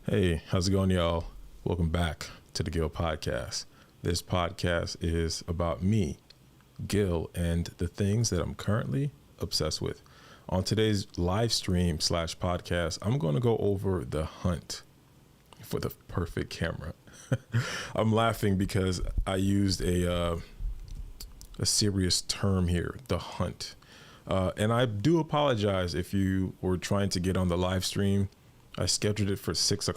Hey, how's it going, y'all? Welcome back to the Gil Podcast. This podcast is about me, Gil, and the things that I'm currently obsessed with. On today's live stream / podcast, I'm going to go over the hunt for the perfect camera. I'm laughing because I used a serious term here, the hunt. And I do apologize if you were trying to get on the live stream. I scheduled it for 6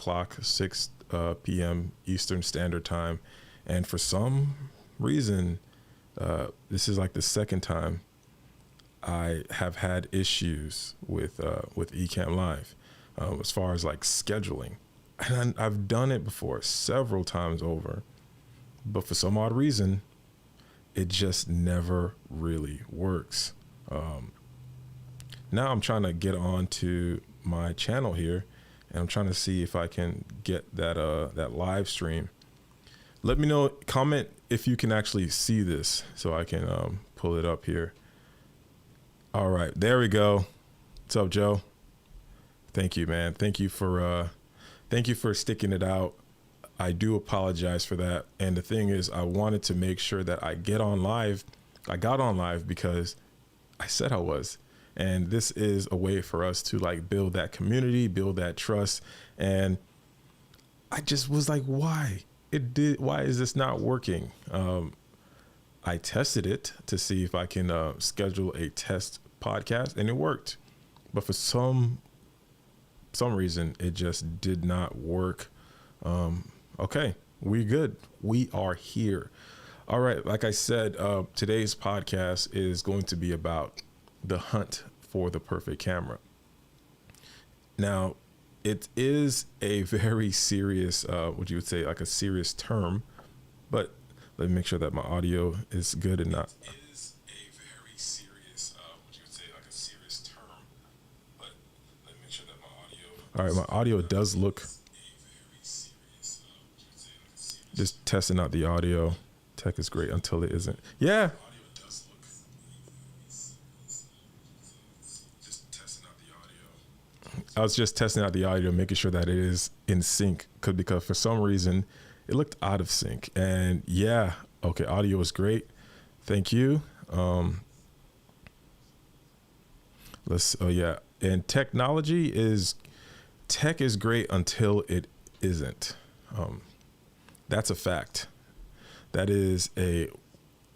p.m. Eastern Standard Time. And for some reason, this is like the second time I have had issues with Ecamm Live as far as like scheduling. And I've done it before several times over, but for some odd reason, it just never really works. Now I'm trying to get on to my channel here, and I'm trying to see if I can get that live stream. Let me know, comment if you can actually see this so I can pull it up here. All right, there we go. What's up, Joe? Thank you, man. Thank you for sticking it out. I do apologize for that. And the thing is, I wanted to make sure that I get on live. I got on live because I said I was. And this is a way for us to like build that community, build that trust. And I just was like, why is this not working? I tested it to see if I can schedule a test podcast, and it worked. But for some reason, it just did not work. Okay, we good. We are here. All right. Like I said, today's podcast is going to be about the hunt for the perfect camera. Now, it is a very serious, what you would say, like a serious term, but let me make sure that my audio is good and not. It is a very serious, what you would say, like a serious term, but let me make sure that my audio. All right, my audio does look. Just testing out the audio. Tech is great until it isn't. Yeah. I was just testing out the audio, making sure that it is in sync, because for some reason it looked out of sync. And yeah, okay, audio is great. Thank you. And tech is great until it isn't. That's a fact. That is a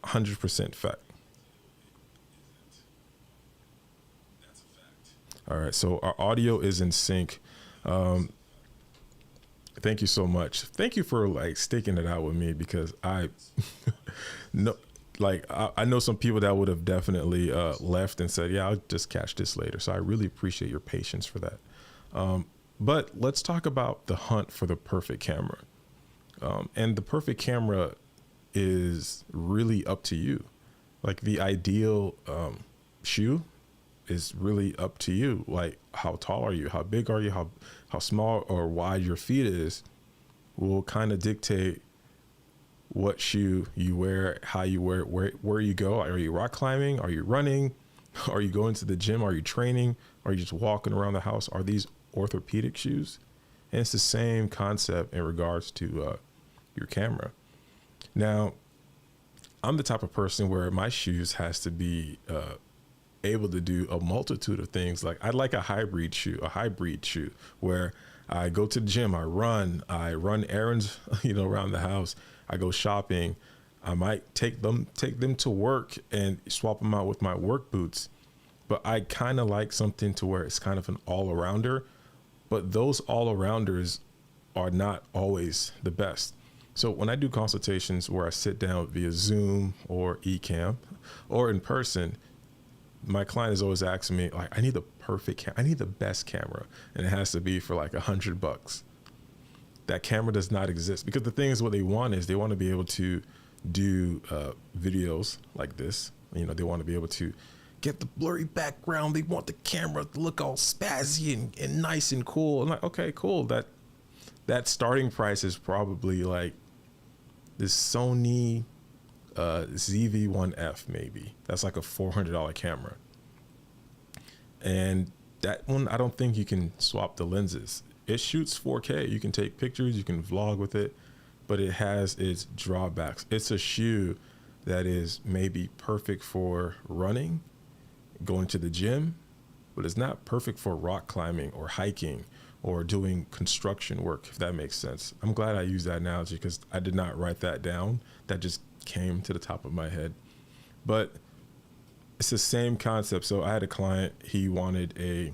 100% fact. All right, so our audio is in sync. Thank you so much. Thank you for like sticking it out with me, because I know, I know some people that would have definitely left and said, yeah, I'll just catch this later. So I really appreciate your patience for that. But let's talk about the hunt for the perfect camera. And the perfect camera is really up to you. Like the ideal shoe is really up to you. Like, how tall are you? How big are you? How small or wide your feet is will kind of dictate what shoe you wear, how you wear it, where you go. Are you rock climbing? Are you running? Are you going to the gym? Are you training? Are you just walking around the house? Are these orthopedic shoes? And it's the same concept in regards to your camera. Now, I'm the type of person where my shoes has to be able to do a multitude of things. Like, I like a hybrid shoe where I go to the gym, I run errands, around the house. I go shopping. I might take them to work and swap them out with my work boots. But I kind of like something to where it's kind of an all-arounder, but those all-arounders are not always the best. So when I do consultations where I sit down via Zoom or Ecamm or in person, my client is always asking me, like, I need the perfect I need the best camera, and it has to be for like $100. That camera does not exist, because the thing is, what they want is they want to be able to do videos like this. They want to be able to get the blurry background. They want the camera to look all spazzy and nice and cool. I'm like, okay, cool. That starting price is probably like this Sony ZV-1F maybe. That's like a $400 camera. And that one, I don't think you can swap the lenses. it shoots 4K. You can take pictures, you can vlog with it, but it has its drawbacks. It's a shoe that is maybe perfect for running, going to the gym, but it's not perfect for rock climbing or hiking or doing construction work, if that makes sense. I'm glad I used that analogy because I did not write that down. That just came to the top of my head. But it's the same concept. So I had a client, he wanted a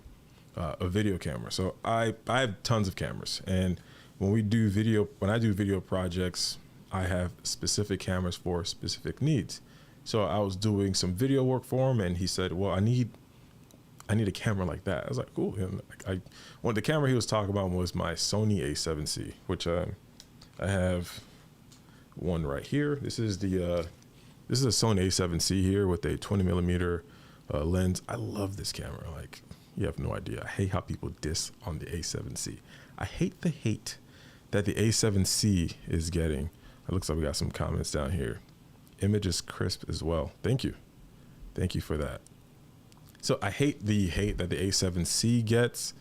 video camera. So I have tons of cameras, and when I do video projects, I have specific cameras for specific needs. So I was doing some video work for him, and he said, well, I need a camera like that. I was like, cool. And the camera he was talking about was my Sony A7C, which I have one right here. This is a Sony A7C here with a 20 millimeter lens. I love this camera. Like, you have no idea. I hate how people diss on the A7C. I hate the hate that the A7C is getting. It looks like we got some comments down here. Image is crisp as well. Thank you. Thank you for that. So I hate the hate that the A7C gets,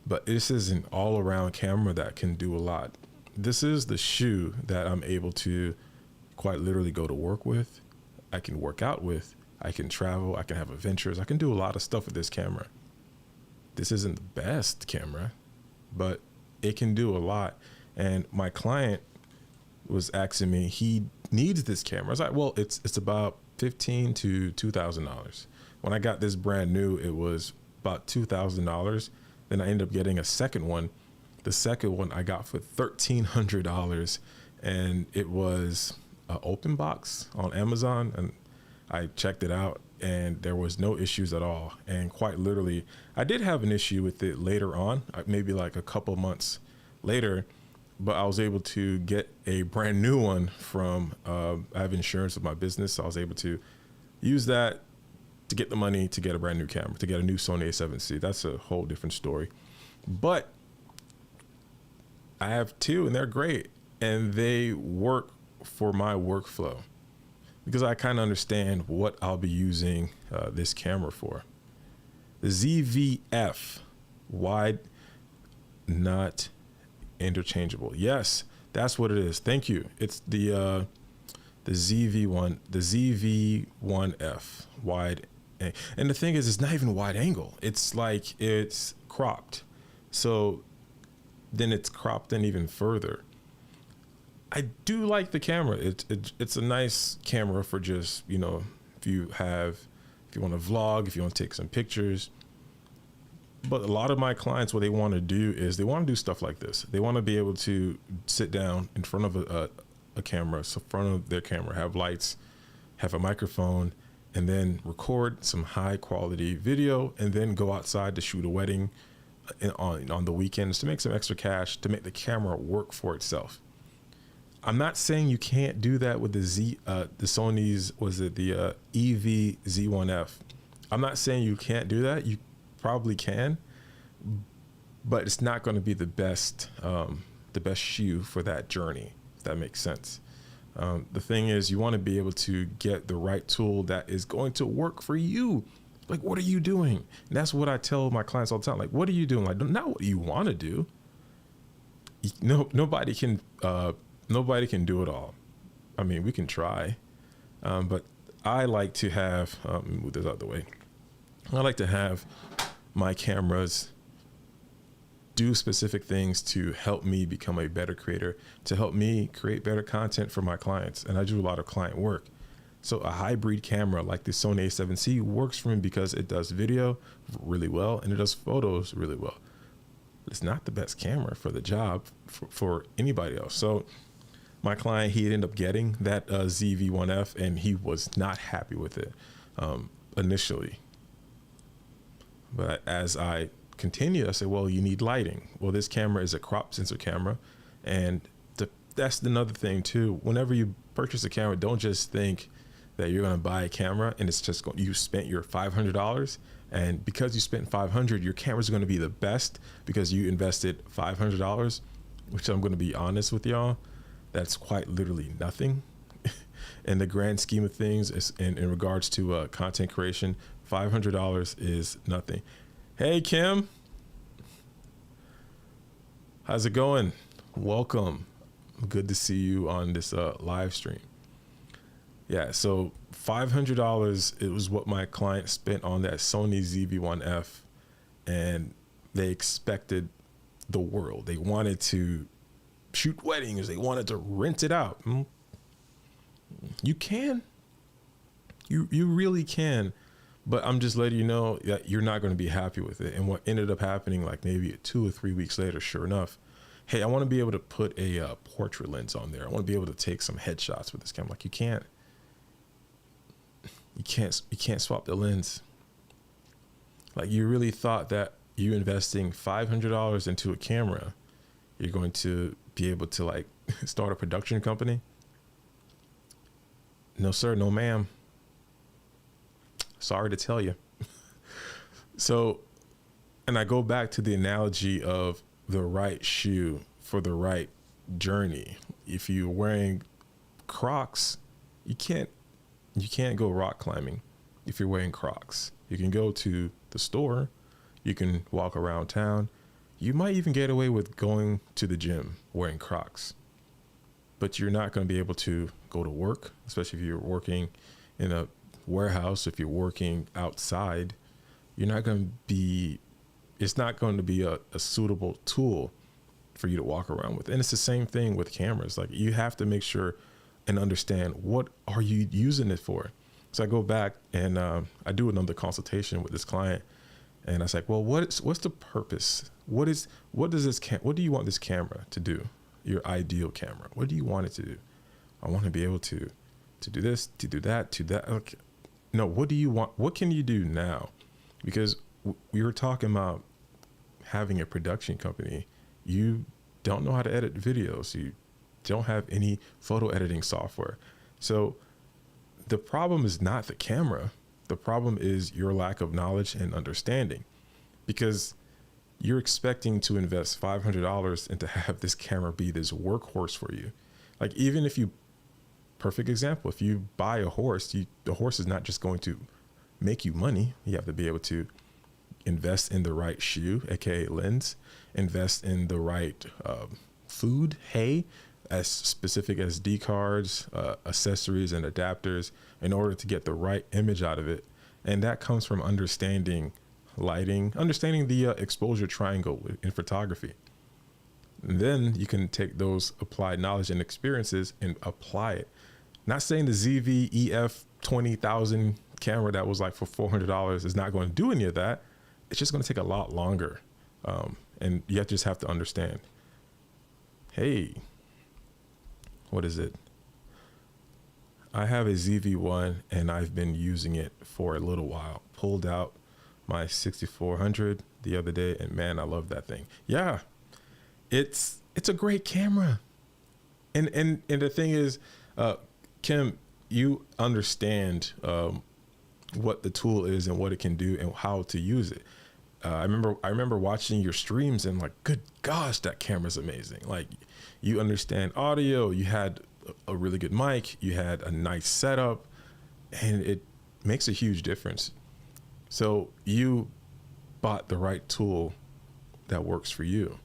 but this is an all-around camera that can do a lot. This is the shoe that I'm able to quite literally go to work with. I can work out with. I can travel. I can have adventures. I can do a lot of stuff with this camera. This isn't the best camera, but it can do a lot. And my client was asking me, he needs this camera. I was like, well, it's about $1,500 to $2,000. When I got this brand new, it was about $2,000. Then I ended up getting a second one. The second one I got for $1,300, and it was an open box on Amazon. And I checked it out, and there was no issues at all. And quite literally, I did have an issue with it later on, maybe like a couple months later, but I was able to get a brand new one from, I have insurance with my business, so I was able to use that to get the money to get a brand new camera, to get a new Sony A7C. That's a whole different story. But I have two, and they're great, and they work for my workflow because I kind of understand what I'll be using this camera for. The ZV-F, wide, not interchangeable. Yes, that's what it is. Thank you. It's the ZV1, the ZV-1F, wide. And the thing is, it's not even wide angle. It's like it's cropped. So then it's cropped in even further. I do like the camera. It's a nice camera for just, if you want to vlog, if you want to take some pictures. But a lot of my clients, what they want to do is they want to do stuff like this. They want to be able to sit down in front of a camera, so in front of their camera, have lights, have a microphone, and then record some high quality video, and then go outside to shoot a wedding on the weekends to make some extra cash, to make the camera work for itself. I'm not saying you can't do that with the Sony's, the EV-Z1F. I'm not saying you can't do that. You probably can, but it's not going to be the best shoe for that journey, if that makes sense. The thing is, you want to be able to get the right tool that is going to work for you. Like, what are you doing? And that's what I tell my clients all the time. Like, what are you doing? Like, not what you want to do. Nobody can do it all. I mean, we can try, but I like to have, move this out of the way. I like to have my cameras do specific things to help me become a better creator, to help me create better content for my clients. And I do a lot of client work. So a hybrid camera like the Sony A7C works for me because it does video really well and it does photos really well. But it's not the best camera for the job for anybody else. So my client, he ended up getting that ZV-1F, and he was not happy with it initially. But as I continued, I said, well, you need lighting. Well, this camera is a crop sensor camera. And that's another thing too. Whenever you purchase a camera, don't just think that you're going to buy a camera and it's just you spent your $500. And because you spent $500, your camera's going to be the best because you invested $500, which I'm going to be honest with y'all. That's quite literally nothing in the grand scheme of things. In regards to content creation, $500 is nothing. Hey, Kim. How's it going? Welcome. Good to see you on this live stream. Yeah, so $500, it was what my client spent on that Sony ZV-1F, and they expected the world. They wanted to shoot weddings. They wanted to rent it out. You can. You really can. But I'm just letting you know that you're not going to be happy with it. And what ended up happening, like maybe 2 or 3 weeks later, sure enough, hey, I want to be able to put a portrait lens on there. I want to be able to take some headshots with this camera. Like you can't swap the lens. Like you really thought that you investing $500 into a camera, you're going to be able to like start a production company? No, sir. No, ma'am. Sorry to tell you. So, and I go back to the analogy of the right shoe for the right journey. If you're wearing Crocs, you can't go rock climbing if you're wearing Crocs. You can go to the store, you can walk around town. You might even get away with going to the gym wearing Crocs. But you're not going to be able to go to work, especially if you're working in a warehouse. If you're working outside, you're not going to be, it's not going to be a suitable tool for you to walk around with. And it's the same thing with cameras. Like you have to make sure and understand, what are you using it for? So I go back and I do another consultation with this client, and I was like, well, what's the purpose? What do you want this camera to do? Your ideal camera. What do you want it to do? I want to be able to do this, to do that, to that. Okay. No, what do you want? What can you do now? Because we were talking about having a production company. You don't know how to edit videos. You don't have any photo editing software. So the problem is not the camera. The problem is your lack of knowledge and understanding, because you're expecting to invest $500 and to have this camera be this workhorse for you. Like even if you, perfect example, if you buy a horse, the horse is not just going to make you money. You have to be able to invest in the right shoe, aka lens, invest in the right food, hay, as specific as SD cards, accessories and adapters, in order to get the right image out of it. And that comes from understanding lighting, understanding the exposure triangle in photography. And then you can take those applied knowledge and experiences and apply it. Not saying the ZV-EF 20,000 camera that was like for $400 is not going to do any of that. It's just going to take a lot longer. And you just have to understand, hey, what is it? I have a ZV-1 and I've been using it for a little while. Pulled out my 6400 the other day, and man, I love that thing. Yeah, it's a great camera. And the thing is, Kim, you understand what the tool is and what it can do and how to use it. I remember watching your streams and like, good gosh, that camera's amazing. Like you understand audio, you had a really good mic, you had a nice setup, and it makes a huge difference. So you bought the right tool that works for you.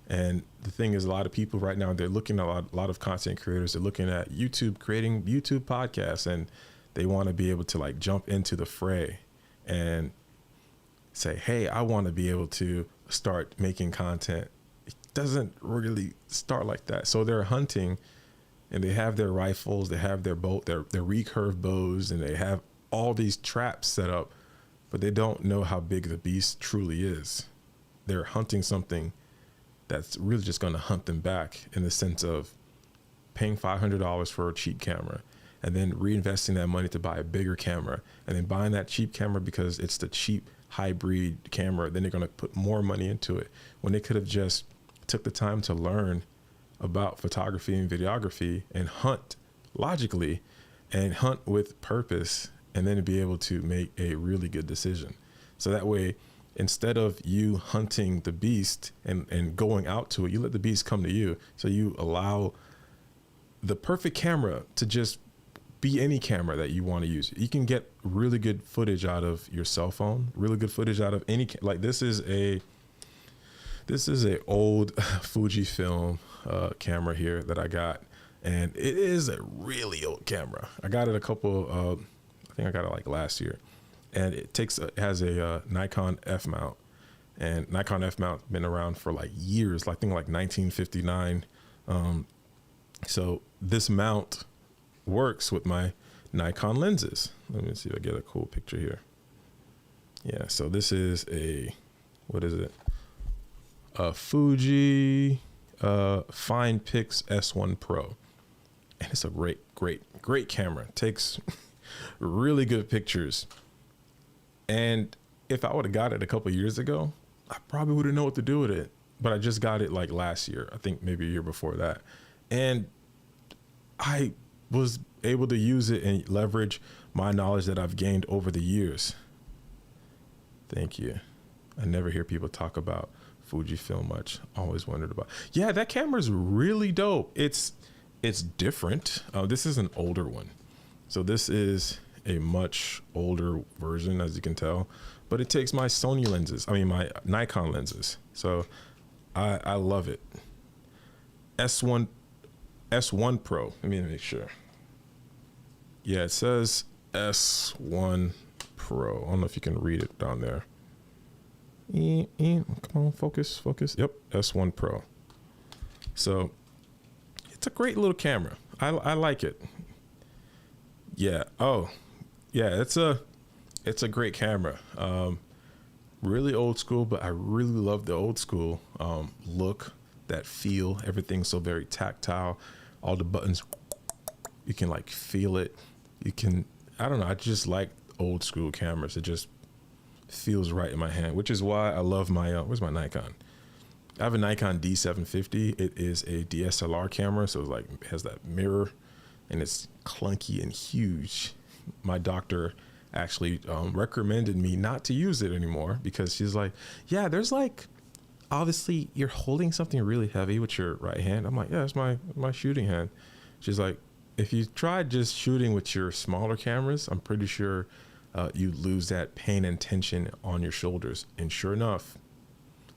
And the thing is, a lot of people right now, they're looking at a lot of content creators, they're looking at YouTube, creating YouTube podcasts, and they want to be able to like jump into the fray and say, hey, I want to be able to start making content. It doesn't really start like that. So they're hunting, and they have their rifles, they have their recurve bows, and they have all these traps set up, but they don't know how big the beast truly is. They're hunting something that's really just going to hunt them back, in the sense of paying $500 for a cheap camera and then reinvesting that money to buy a bigger camera, and then buying that cheap camera because it's the cheap hybrid camera. Then they're going to put more money into it when they could have just took the time to learn about photography and videography and hunt logically and hunt with purpose, and then be able to make a really good decision. So that way, instead of you hunting the beast and going out to it, you let the beast come to you. So you allow the perfect camera to just be any camera that you want to use. You can get really good footage out of your cell phone, really good footage out of any, like this is This is a old Fujifilm camera here that I got, and it is a really old camera. I got it I think I got it like last year, and it has a Nikon F mount, and Nikon F mount been around for like years. I think like 1959. So this mount works with my Nikon lenses. Let me see if I get a cool picture here. Yeah, so this is what is it? A Fuji FinePix S1 Pro. And it's a great camera. It takes really good pictures. And if I would have got it a couple years ago, I probably wouldn't know what to do with it. But I just got it like last year. I think maybe a year before that. And I was able to use it and leverage my knowledge that I've gained over the years. Thank you. I never hear people talk about Fujifilm much. Always wondered about. Yeah, that camera is really dope. It's different. This is an older one. So this is a much older version, as you can tell, but it takes my my Nikon lenses. So I love it. S1 Pro. Let me make sure. Yeah, it says S1 Pro. I don't know if you can read it down there. Come on, focus. Yep, S1 Pro. So it's a great little camera. I like it. Yeah. Oh, yeah. It's a great camera. Really old school, but I really love the old school look, that feel. Everything's so very tactile. All the buttons, you can like feel it. I don't know. I just like old school cameras. It just feels right in my hand, which is why I love my, where's my Nikon? I have a Nikon D750. It is a DSLR camera. So it has that mirror and it's clunky and huge. My doctor actually recommended me not to use it anymore because she's like, yeah, there's like, obviously you're holding something really heavy with your right hand. I'm like, yeah, it's my shooting hand. She's like, if you try just shooting with your smaller cameras, I'm pretty sure you lose that pain and tension on your shoulders. And sure enough,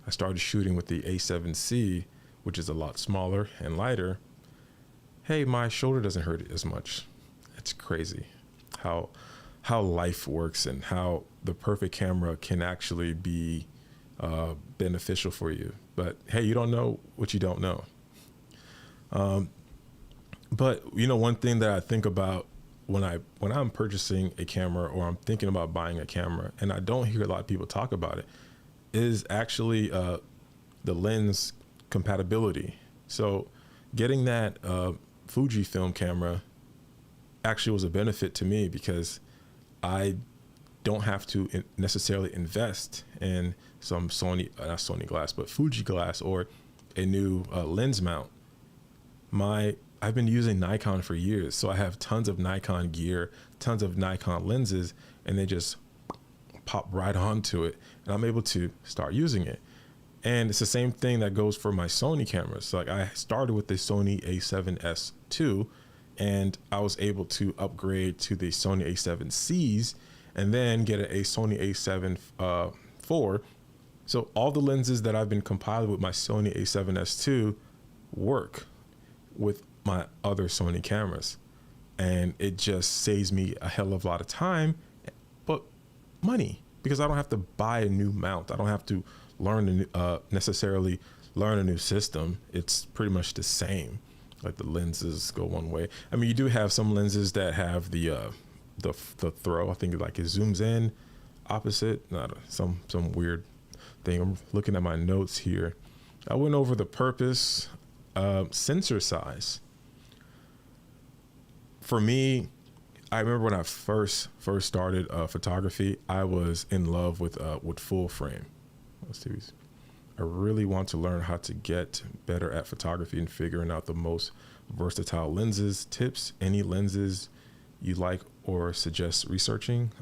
I started shooting with the A7C, which is a lot smaller and lighter. Hey, my shoulder doesn't hurt as much. It's crazy how life works and how the perfect camera can actually be beneficial for you. But hey, you don't know what you don't know. But one thing that I think about when I'm purchasing a camera or I'm thinking about buying a camera, and I don't hear a lot of people talk about it, is actually the lens compatibility. So getting that Fujifilm camera actually was a benefit to me because I don't have to necessarily invest in some not Sony glass, but Fuji glass or a new lens mount. I've been using Nikon for years, so I have tons of Nikon gear, tons of Nikon lenses, and they just pop right onto it, and I'm able to start using it. And it's the same thing that goes for my Sony cameras. Like I started with the Sony A7S II, and I was able to upgrade to the Sony A7Cs, and then get a Sony A7 IV. So all the lenses that I've been compiling with my Sony A7S II work with my other Sony cameras, and it just saves me a hell of a lot of time, but money, because I don't have to buy a new mount. I don't have to necessarily learn a new system. It's pretty much the same. Like the lenses go one way. I mean, you do have some lenses that have the throw. I think it zooms in opposite. Some weird thing. I'm looking at my notes here. I went over the purpose. Sensor size. For me, I remember when I first started photography, I was in love with full frame. Let's see. I really want to learn how to get better at photography and figuring out the most versatile lenses. Tips, any lenses you like or suggest researching.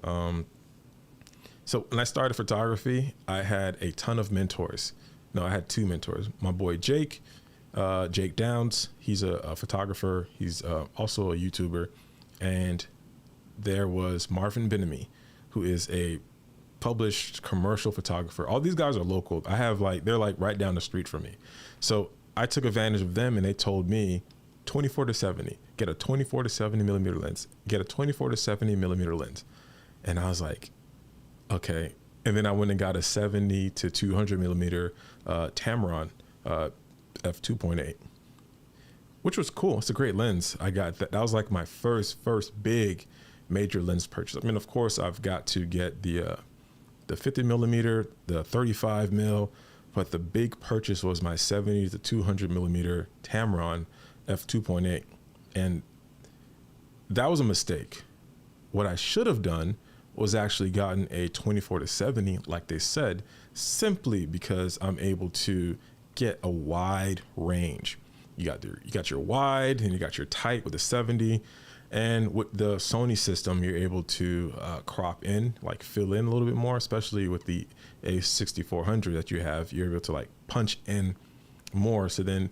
So when I started photography, I had a ton of mentors. No, I had two mentors. My boy Jake Downs, he's a photographer. He's also a YouTuber. And there was Marvin Benamy, who is a published commercial photographer. All these guys are local. I have they're like right down the street from me. So I took advantage of them, and they told me 24 to 70, get a 24 to 70 millimeter lens, get a 24 to 70 millimeter lens. And I was like, okay. And then I went and got a 70 to 200 millimeter Tamron f2.8, which was cool. It's a great lens. I got that. That was like my first big major lens purchase. I mean, of course, I've got to get the 50 millimeter, the 35 mil, but the big purchase was my 70 to 200 millimeter Tamron f2.8. And that was a mistake. What I should have done was actually gotten a 24 to 70, like they said, simply because I'm able to get a wide range. You got your wide and you got your tight with a 70. And with the Sony system, you're able to crop in, like fill in a little bit more, especially with the A6400 that you have. You're able to like punch in more. So then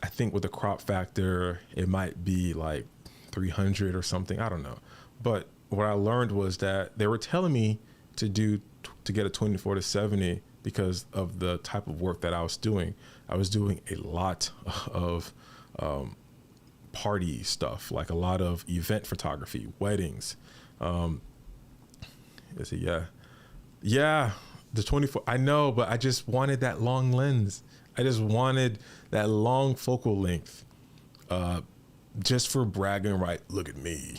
I think with the crop factor, it might be like 300 or something. I don't know. But what I learned was that they were telling me to get a 24 to 70 because of the type of work that I was doing. I was doing a lot of party stuff, like a lot of event photography, weddings. Is it? Yeah. The 24. I know, but I just wanted that long lens. I just wanted that long focal length, just for bragging. Right? Look at me.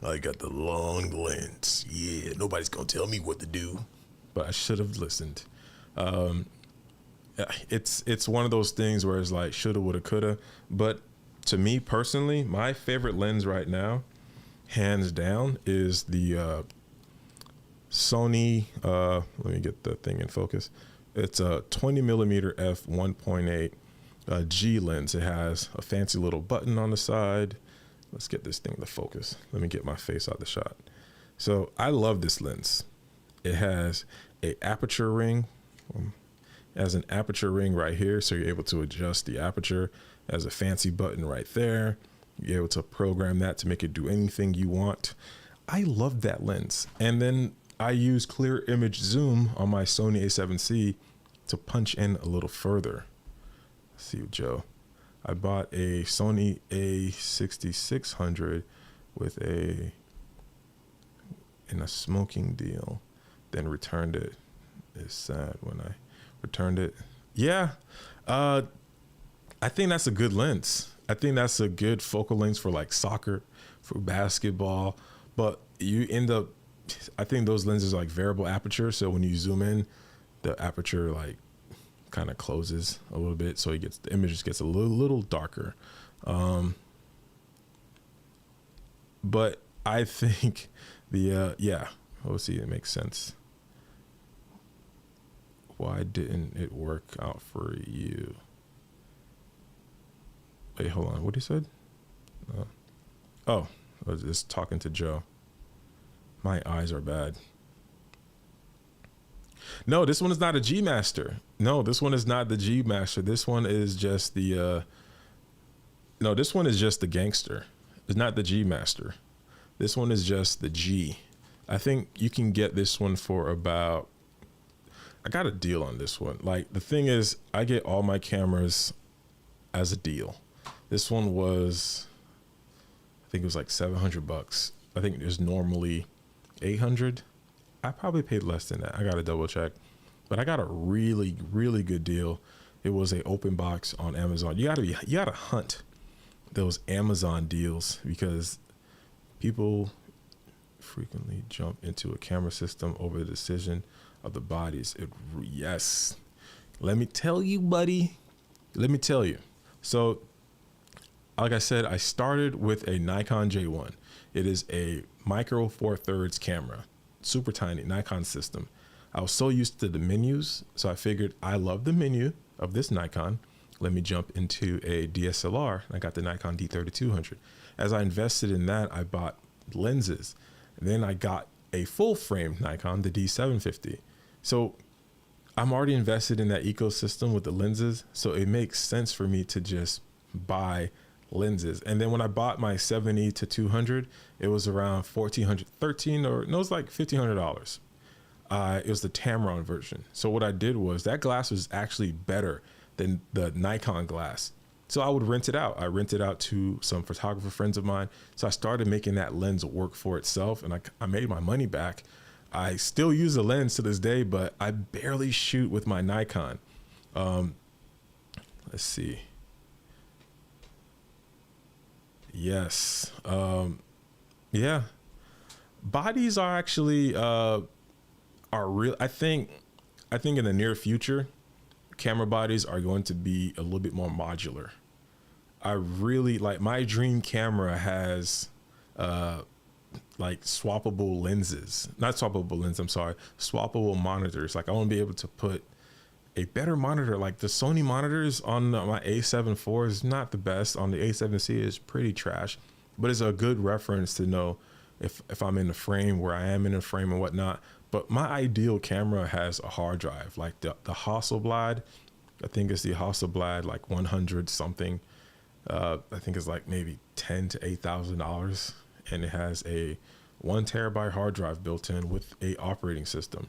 I got the long lens. Yeah, nobody's gonna tell me what to do. But I should have listened. It's one of those things where it's like shoulda, woulda, coulda. But to me personally, my favorite lens right now, hands down, is the Sony. Let me get the thing in focus. It's a 20 millimeter f1.8 G lens. It has a fancy little button on the side. Let's get this thing to focus. Let me get my face out of the shot. So I love this lens. It has a aperture ring. It has an aperture ring right here, so you're able to adjust the aperture. It has a fancy button right there. You're able to program that to make it do anything you want. I love that lens. And then I use clear image zoom on my Sony a7C to punch in a little further. Let's see, Joe. I bought a Sony a6600 with in a smoking deal, then returned it. It's sad when I returned it. Yeah. I think that's a good lens. I think that's a good focal length for like soccer, for basketball, but you end up, I think those lenses are like variable aperture. So when you zoom in, the aperture like kind of closes a little bit. So the image just gets a little darker. But I think let's see, it makes sense. Why didn't it work out for you? Wait, hold on. What he said? I was just talking to Joe. My eyes are bad. No, this one is not a G Master. No, this one is not the G Master. This one is just the, this one is just the Gangster. It's not the G Master. This one is just the G. I think you can get this one for about, I got a deal on this one. Like the thing is, I get all my cameras as a deal. This one was, I think it was like $700. I think there's normally 800. I probably paid less than that. I got to double check, but I got a really, really good deal. It was a open box on Amazon. You gotta hunt those Amazon deals because people frequently jump into a camera system over the decision of the bodies. Yes. Let me tell you, buddy. Let me tell you. So, like I said, I started with a Nikon J1. It is a micro 4/3 camera, super tiny Nikon system. I was so used to the menus, so I figured I love the menu of this Nikon. Let me jump into a DSLR. I got the Nikon D3200. As I invested in that, I bought lenses. And then I got a full frame Nikon, the D750. So I'm already invested in that ecosystem with the lenses. So it makes sense for me to just buy lenses. And then when I bought my 70 to 200, it was around $1,400, it was like $1,500. it was the Tamron version. So what I did was that glass was actually better than the Nikon glass. So I would rent it out. I rented out to some photographer friends of mine. So I started making that lens work for itself, and I made my money back. I still use the lens to this day, but I barely shoot with my Nikon. Let's see. Yes. Yeah. Bodies are actually are real. I think in the near future, camera bodies are going to be a little bit more modular. I really like my dream camera has like swappable lenses, not swappable lens. I'm sorry, swappable monitors. Like I want to be able to put a better monitor. Like the Sony monitors on my A7 IV is not the best. On the A7C is pretty trash, but it's a good reference to know if I'm in the frame, where I am in the frame and whatnot. But my ideal camera has a hard drive, like the Hasselblad. I think it's the Hasselblad, like 100 something. I think it's like maybe $10,000 to $8,000, and it has a 1 terabyte hard drive built in with a operating system.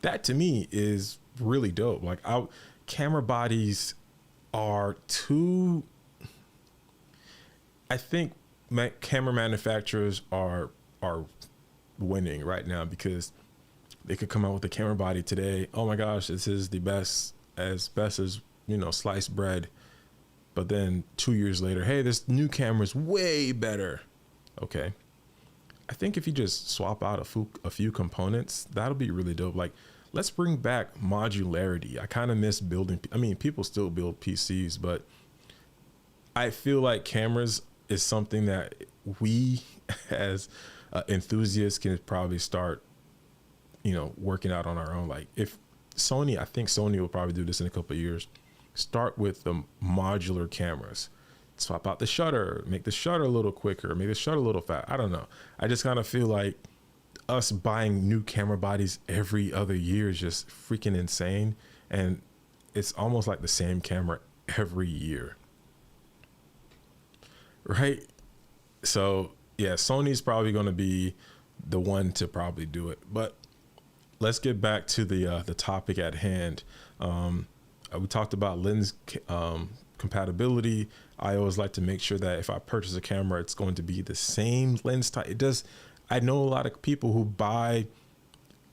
That to me is really dope. Like camera bodies are too. I think camera manufacturers are winning right now because they could come out with a camera body today. Oh my gosh, this is the best as sliced bread. But then 2 years later, hey, this new camera is way better. Okay. I think if you just swap out a few components, that'll be really dope. Like, let's bring back modularity. I kind of miss building. I mean, people still build PCs, but I feel like cameras is something that we as enthusiasts can probably start, working out on our own. Like I think Sony will probably do this in a couple of years. Start with the modular cameras, swap out the shutter, make the shutter a little quicker, make the shutter a little fat. I don't know. I just kind of feel like us buying new camera bodies every other year is just freaking insane. And it's almost like the same camera every year. Right? So yeah, Sony's probably going to be the one to probably do it. But let's get back to the topic at hand. We talked about lens compatibility. I always like to make sure that if I purchase a camera, it's going to be the same lens type. I know a lot of people who would buy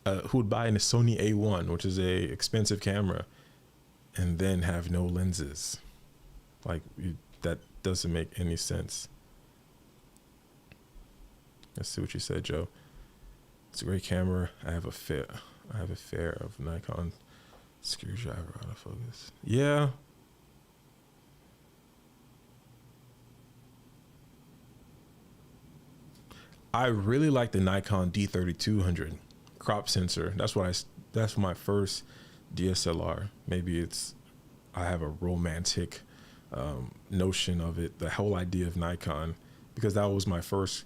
in a Sony A1, which is a expensive camera, and then have no lenses. Like that doesn't make any sense. Let's see what you said, Joe. It's a great camera. I have a pair of Nikon screwdriver autofocus. Yeah. I really like the Nikon D3200 crop sensor. That's my first DSLR. Maybe I have a romantic notion of it, the whole idea of Nikon, because that was my first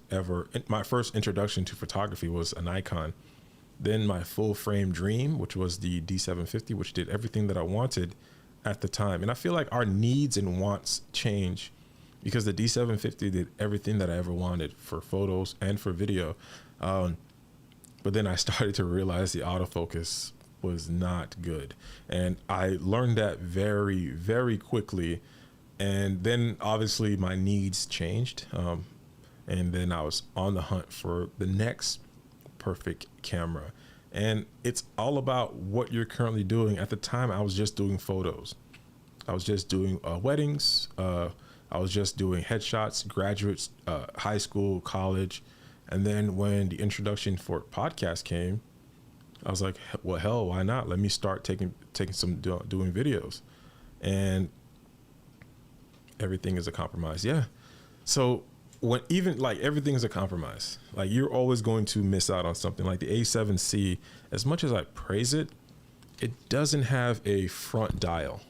introduction to photography was a Nikon. Then my full frame dream, which was the D750, which did everything that I wanted at the time. And I feel like our needs and wants change because the D750 did everything that I ever wanted for photos and for video. But then I started to realize the autofocus was not good. And I learned that very, very quickly. And then obviously my needs changed. And then I was on the hunt for the next perfect camera. And it's all about what you're currently doing. At the time, I was just doing photos. I was just doing weddings. I was just doing headshots, graduates, high school, college. And then when the introduction for podcast came, I was like, well, hell, why not? Let me start doing videos. And everything is a compromise. Yeah. So everything is a compromise. Like you're always going to miss out on something. Like the A7C, as much as I praise it, it doesn't have a front dial.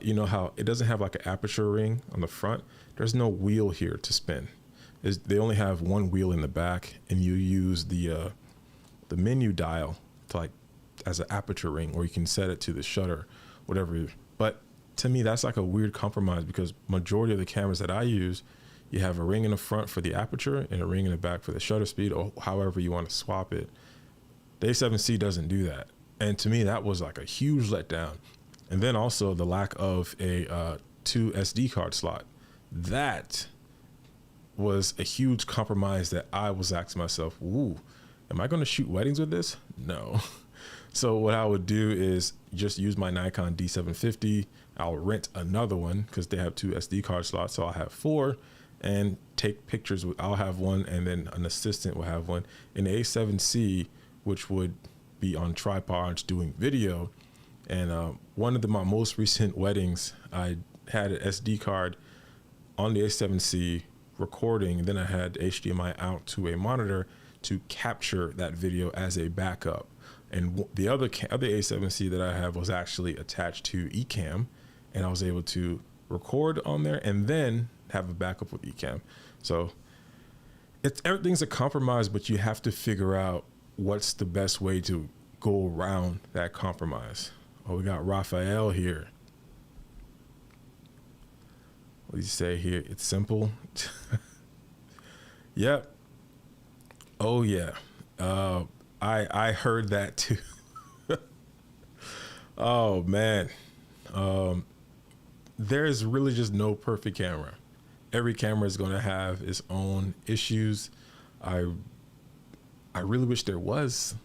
You know how it doesn't have like an aperture ring on the front. There's no wheel here to spin. They only have one wheel in the back, and you use the menu dial to as an aperture ring, or you can set it to the shutter, whatever. But to me, that's like a weird compromise because majority of the cameras that I use, you have a ring in the front for the aperture and a ring in the back for the shutter speed, or however you want to swap it. The A7C doesn't do that. And to me, that was like a huge letdown. And then also the lack of a 2 SD card slot. That was a huge compromise that I was asking myself, ooh, am I going to shoot weddings with this? No. So what I would do is just use my Nikon D750. I'll rent another one because they have 2 SD card slots. So I'll have 4 and take pictures. I'll have one, and then an assistant will have one. In the A7C, which would be on tripods doing video. And one of my most recent weddings, I had an SD card on the A7C recording. Then I had HDMI out to a monitor to capture that video as a backup. And the other A7C that I have was actually attached to Ecamm, and I was able to record on there and then have a backup with Ecamm. So everything's a compromise, but you have to figure out what's the best way to go around that compromise. Oh, we got Raphael here. What do you say here? It's simple. Yep. Oh yeah. I heard that too. Oh man. There's really just no perfect camera. Every camera is going to have its own issues. I really wish there was.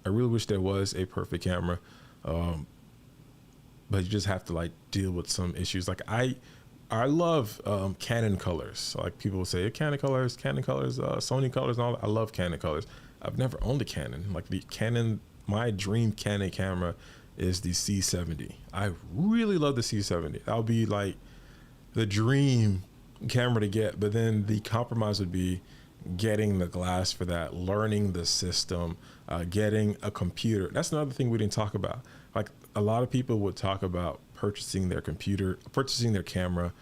I really wish there was a perfect camera. But you just have to like deal with some issues. Like I love Canon colors. Like people will say Canon colors, Sony colors, and all that. I love Canon colors. I've never owned a Canon. Like the Canon, my dream Canon camera is the C70. I really love the C70. That'll be like the dream camera to get. But then the compromise would be getting the glass for that, learning the system, getting a computer. That's another thing we didn't talk about. Like a lot of people would talk about purchasing their computer, purchasing their camera,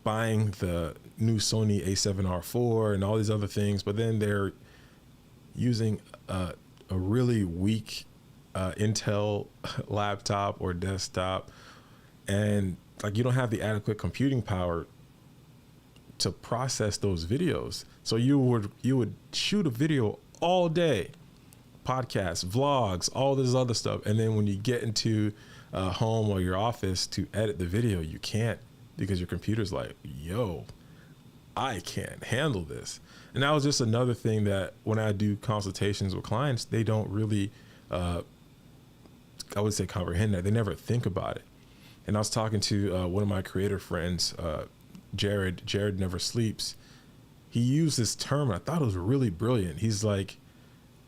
buying the new Sony A7R4 and all these other things, but then they're using a really weak Intel laptop or desktop, and like you don't have the adequate computing power to process those videos. So you would shoot a video all day, podcasts, vlogs, all this other stuff, and then when you get into home or your office to edit the video, you can't, because your computer's like, yo, I can't handle this. And that was just another thing that when I do consultations with clients, they don't really, I would say, comprehend that. They never think about it. And I was talking to one of my creator friends, Jared Never Sleeps. He used this term, and I thought it was really brilliant. He's like,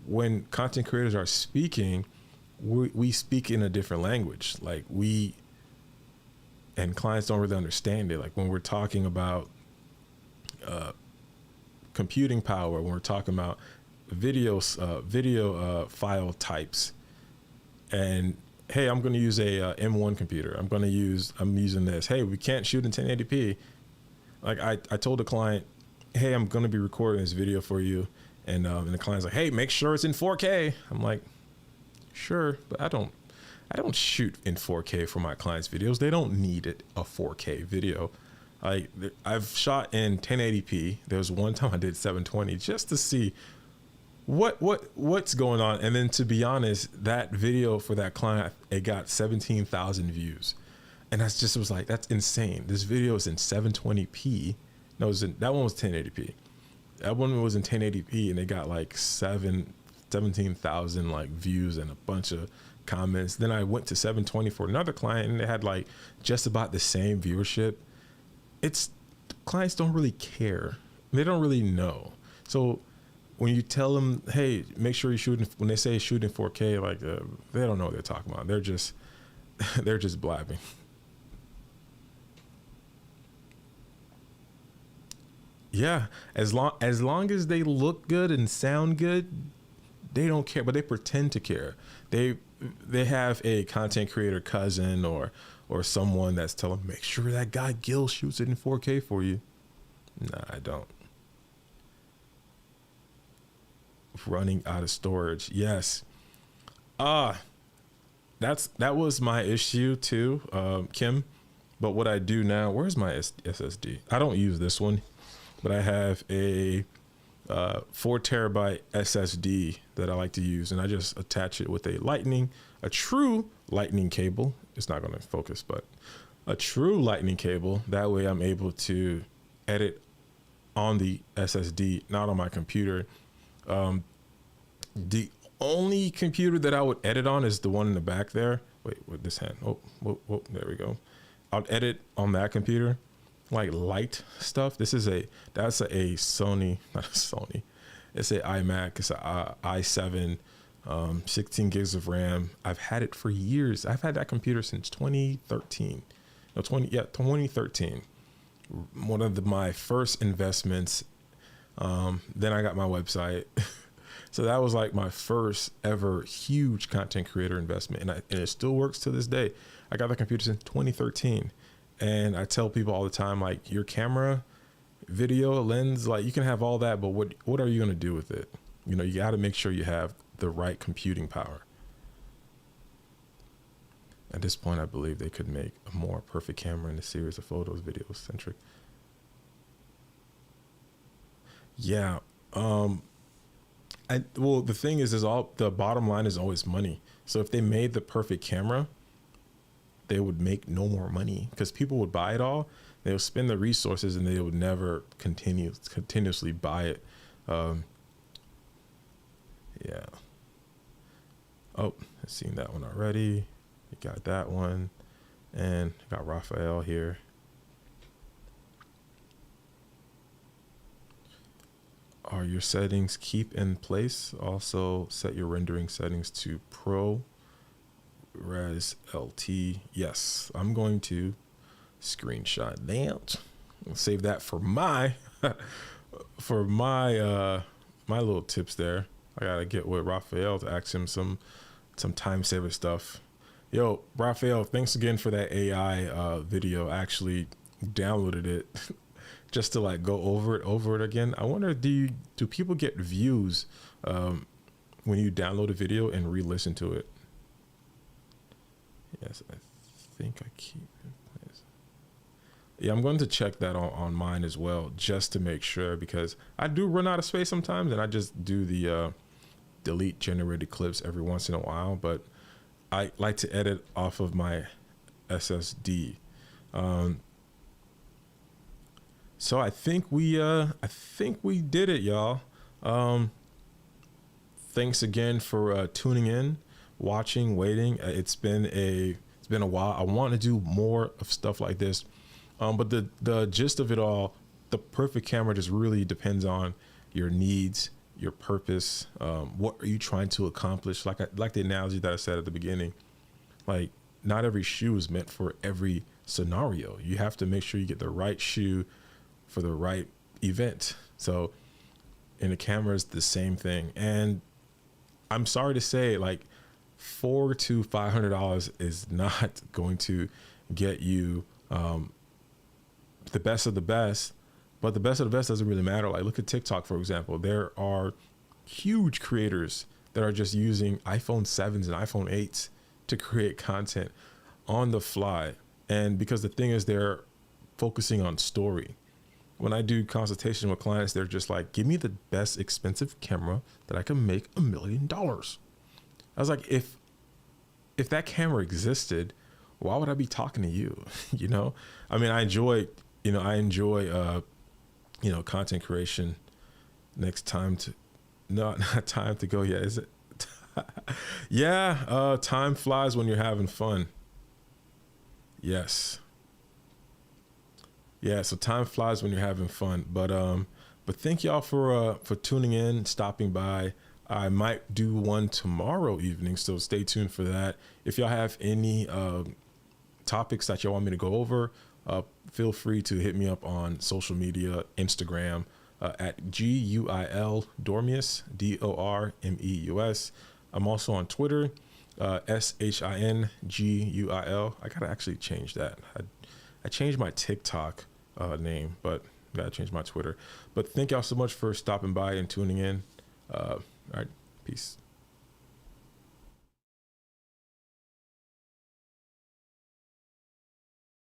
when content creators are speaking, we speak in a different language. Like and clients don't really understand it. Like when we're talking about computing power, when we're talking about video file types, and hey, I'm going to use a M1 computer. I'm using this. Hey, we can't shoot in 1080p. Like I told the client, hey, I'm going to be recording this video for you. And the client's like, hey, make sure it's in 4K. I'm like, sure, but I don't shoot in 4K for my clients' videos. They don't need a 4K video. I've shot in 1080p. There was one time I did 720 just to see what's going on. And then to be honest, that video for that client, it got 17,000 views. And was like, that's insane. This video is in 720p. No, that one was 1080p. That one was in 1080p, and they got like 17,000 like views and a bunch of comments. Then I went to 720 for another client, and they had like just about the same viewership. Clients don't really care. They don't really know. So when you tell them, hey, make sure you shoot, when they say shoot in 4K, like they don't know what they're talking about. They're just blabbing. Yeah, as long as they look good and sound good, they don't care, but they pretend to care. They have a content creator cousin or someone that's telling them, make sure that guy Gil shoots it in 4K for you. Nah, I don't. Running out of storage. Yes. That was my issue too, Kim. But what I do now, where's my SSD? I don't use this one. But I have a 4 terabyte SSD that I like to use, and I just attach it with a true lightning cable. It's not going to focus, but a true lightning cable. That way I'm able to edit on the SSD, not on my computer. The only computer that I would edit on is the one in the back there. Wait, with this hand. Oh, whoa, there we go. I'll edit on that computer, like light stuff. That's a Sony, not a Sony. It's an iMac. It's a i7, 16 gigs of RAM. I've had it for years. I've had that computer since 2013. 2013. One of my first investments. Then I got my website. So that was like my first ever huge content creator investment. And it still works to this day. I got the computer since 2013. And I tell people all the time, like, your camera, video, lens, like, you can have all that, but what are you going to do with it? You know, you got to make sure you have the right computing power. At this point, I believe they could make a more perfect camera in a series of photos, videos centric. Yeah. Well, the thing is the bottom line is always money. So if they made the perfect camera, they would make no more money because people would buy it all. They would spend the resources and they would never continuously buy it. Yeah. Oh, I've seen that one already. You got that one. And got Raphael here. Are your settings keep in place? Also set your rendering settings to Pro Res LT. Yes, I'm going to screenshot that. I'll save that for my my little tips there. I gotta get with Raphael to ask him some time saver stuff. Yo, Raphael, thanks again for that AI video. I actually downloaded it just to like go over it again. I wonder, do people get views when you download a video and re-listen to it? Yes, I think I keep it. Yeah, I'm going to check that on mine as well, just to make sure, because I do run out of space sometimes, and I just do the delete generated clips every once in a while. But I like to edit off of my SSD. So I think we did it, y'all. Thanks again for tuning in, watching, waiting. It's been a while. I want to do more of stuff like this, but the gist of it all, the perfect camera just really depends on your needs, your purpose. What are you trying to accomplish? Like the analogy that I said at the beginning, like not every shoe is meant for every scenario. You have to make sure you get the right shoe for the right event. So in the camera, it's the same thing. And I'm sorry to say, like, $400 to $500 is not going to get you the best of the best. But the best of the best doesn't really matter. Like, look at TikTok, for example. There are huge creators that are just using iPhone 7s and iPhone 8s to create content on the fly. And because the thing is, they're focusing on story. When I do consultation with clients, they're just like, give me the best expensive camera that I can make $1 million. I was like, if that camera existed, why would I be talking to you? You know, I mean, I enjoy content creation. Next time not time to go yet, is it? Yeah. Time flies when you're having fun. Yes. Yeah, so time flies when you're having fun. But thank y'all for tuning in, stopping by. I might do one tomorrow evening, so stay tuned for that. If y'all have any topics that y'all want me to go over, feel free to hit me up on social media, Instagram at GUIL Dormeus, DORMEUS. I'm also on Twitter, SHINGUIL. I gotta actually change that. I changed my TikTok name, but gotta change my Twitter. But thank y'all so much for stopping by and tuning in. All right, peace.